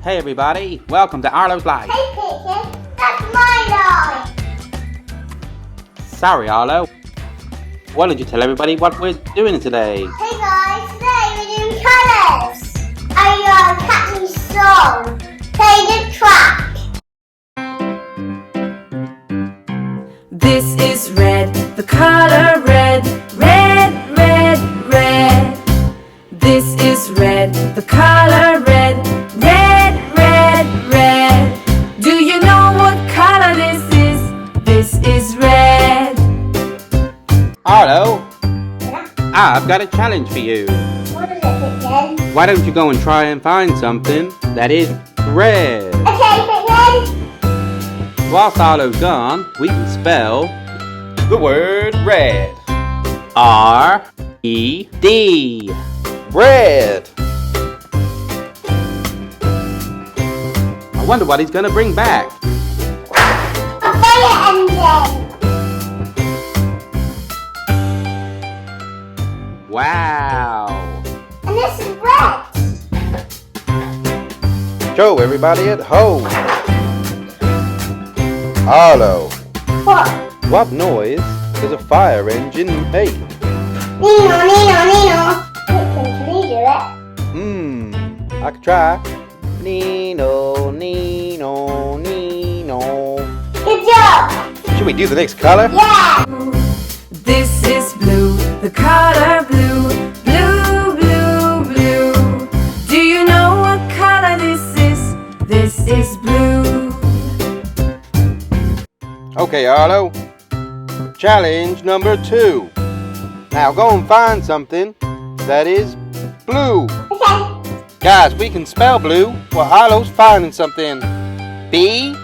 Hey everybody, welcome to Arlo's Life. Hey Pipkin, that's my life. Sorry Arlo, why don't you tell everybody what we're doing today? Hey guys, today we're doing colours. I catchy song. Play the track. This is red, the color red, red, red, red. This is red, the color red, red, red, red. Do you know what color this is? This is red. Arlo, Yeah? I've got a challenge for you. What is it, Pipkin? Why don't you go and try and find something that is red? Okay, Pipkin. Whilst Arlo's gone, we can spell the word red. R-E-D. Red. I wonder what he's going to bring back. A fire engine. Wow. And this is red. Show everybody at home. Arlo, What? what noise does a fire engine make? Nino, Nino, Nino. Pipkin, can you do it? I could try. Nino, Nino, Nino. Good job. Should we do the next color? Yeah. This is blue, the color blue, blue, blue, blue. Do you know what color this is? This is blue. Okay, Arlo. Challenge number 2. Now go and find something that is blue. Okay. Guys, we can spell blue. Well, Arlo's finding something. B-L-U-E.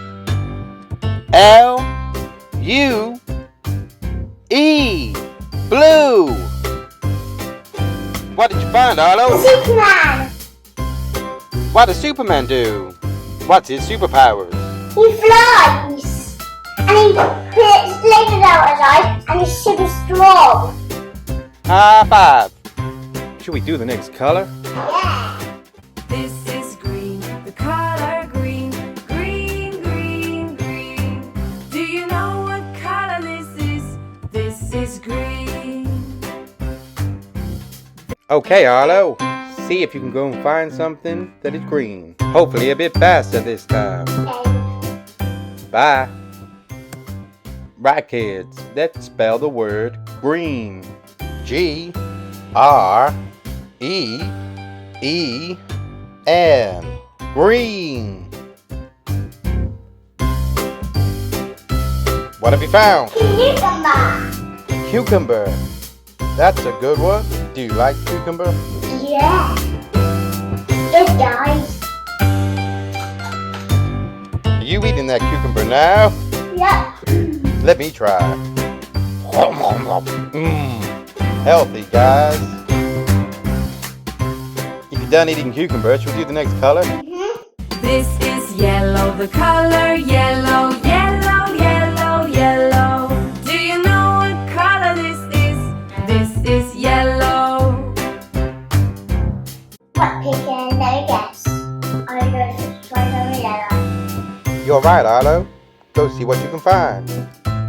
Blue. What did you find, Arlo? Superman. What does Superman do? What's his superpowers? He flies. And he puts lasers out his eyes and he's super strong. High five. Should we do the next color? Yeah. This is green, the color green, green, green, green. Do you know what color this is? This is green. Okay, Arlo. See if you can go and find something that is green. Hopefully a bit faster this time. Okay. Bye. Right, kids. Let's spell the word green. G-R-E-E-N. Green. What have you found? Cucumber. Cucumber. That's a good one. Do you like cucumber? Yeah. Good guys. Are you eating that cucumber now? Yep. Let me try. Healthy, guys. If you're done eating cucumber, should we do the next color? This is yellow, the color yellow, yellow, yellow, yellow. Do you know what color this is? This is yellow. What, Pipkin? Let me guess. I'm going to try some yellow. You're right, Arlo. Go see what you can find.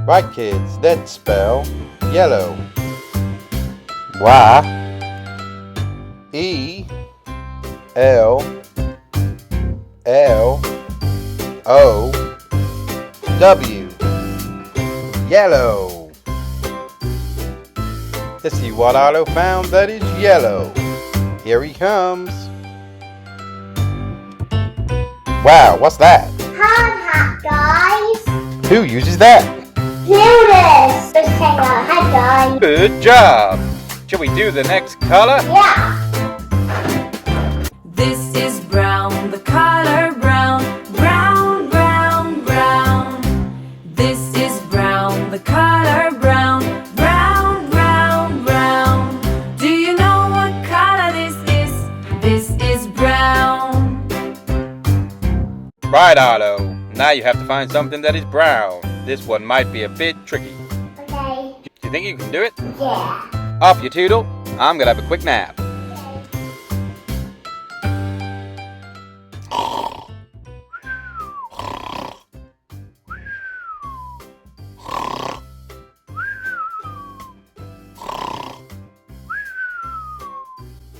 Right, kids, let's spell yellow. Y-E-L-L-O-W. Yellow. Let's see what Arlo found that is yellow. Here he comes. Wow, what's that? Hardhat, guys. Who uses that? Noodles. Let's take our head, guys. Good job. Shall we do the next color? Yeah. This is brown, the color brown, brown, brown, brown. This is brown, the color brown, brown, brown, brown. Do you know what color this is? This is brown. Right, Arlo. Now you have to find something that is brown. This one might be a bit tricky. Okay. Do you think you can do it? Yeah. Off you toodle. I'm gonna have a quick nap. Okay.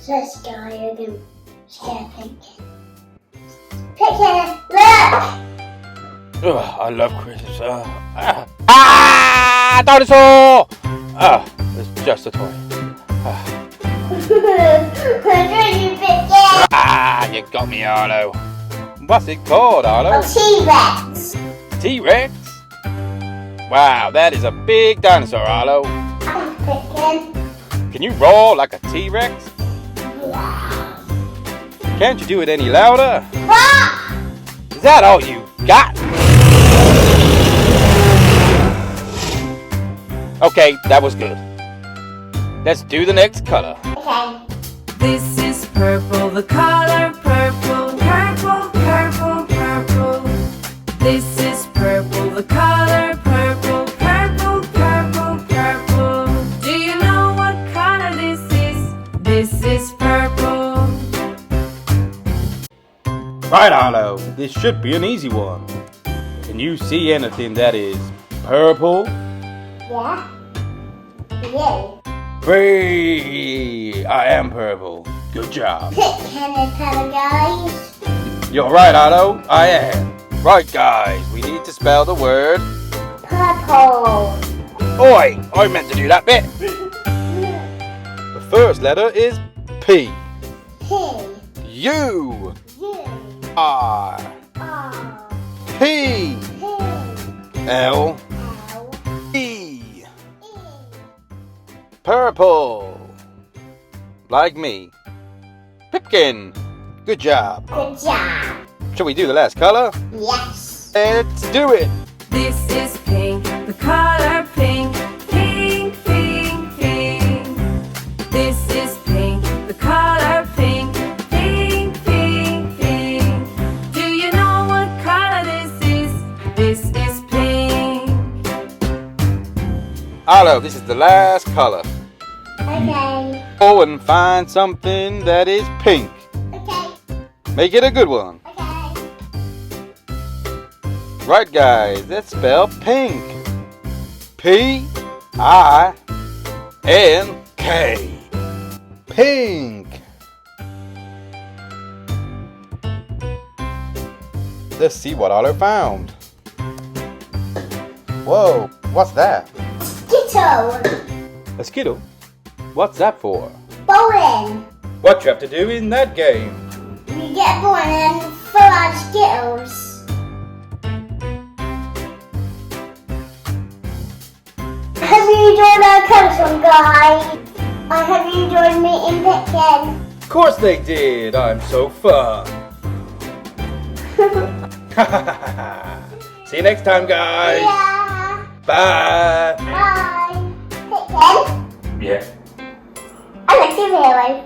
Let's go, you're going to scare Pipkin. Pipkin, look! Ugh, I love Christmas. Dinosaur! It's just a toy. You got me, Arlo. What's it called, Arlo? A T-Rex. T-Rex? Wow, that is a big dinosaur, Arlo. Pipkin. Can you roar like a T-Rex? Can't you do it any louder? Is that all you got? Okay, that was good. Let's do the next color. Okay. This is purple, the color purple, purple, purple, purple. This is purple, the color purple, purple, purple, purple. Do you know what color this is? This is purple. Right, Arlo, this should be an easy one. Can you see anything that is purple? Yeah. Yeah. Free! I am purple. Good job. Pipkin is purple, guys. You're right, Arlo. I am. Right, guys, we need to spell the word. Purple. Oi! I meant to do that bit. The first letter is P. P. U. U. R. R. P. P. L. L. E. E. Purple. Like me. Pipkin. Good job. Good job. Shall we do the last color? Yes. Let's do it. This is pink, the color pink, pink, pink, pink. This is pink, the color pink, pink, pink, pink. Do you know what color this is? This is pink. Arlo, this is the last color. Okay. Go and find something that is pink. Okay. Make it a good one. Okay. Right, guys, let's spell pink. P-I-N-K. Pink. Let's see what Arlo found. Whoa, what's that? Skittle. A Skittle? What's that for? Bowling. What you have to do in that game? You get a ball and then throw out Skittles. Have you enjoyed our colours, guys? I hope you enjoyed meeting Pipkin. Of course they did. I'm so fun. See you next time, guys. Yeah. Bye. Bye. Pipkin. Yeah. I like your hero.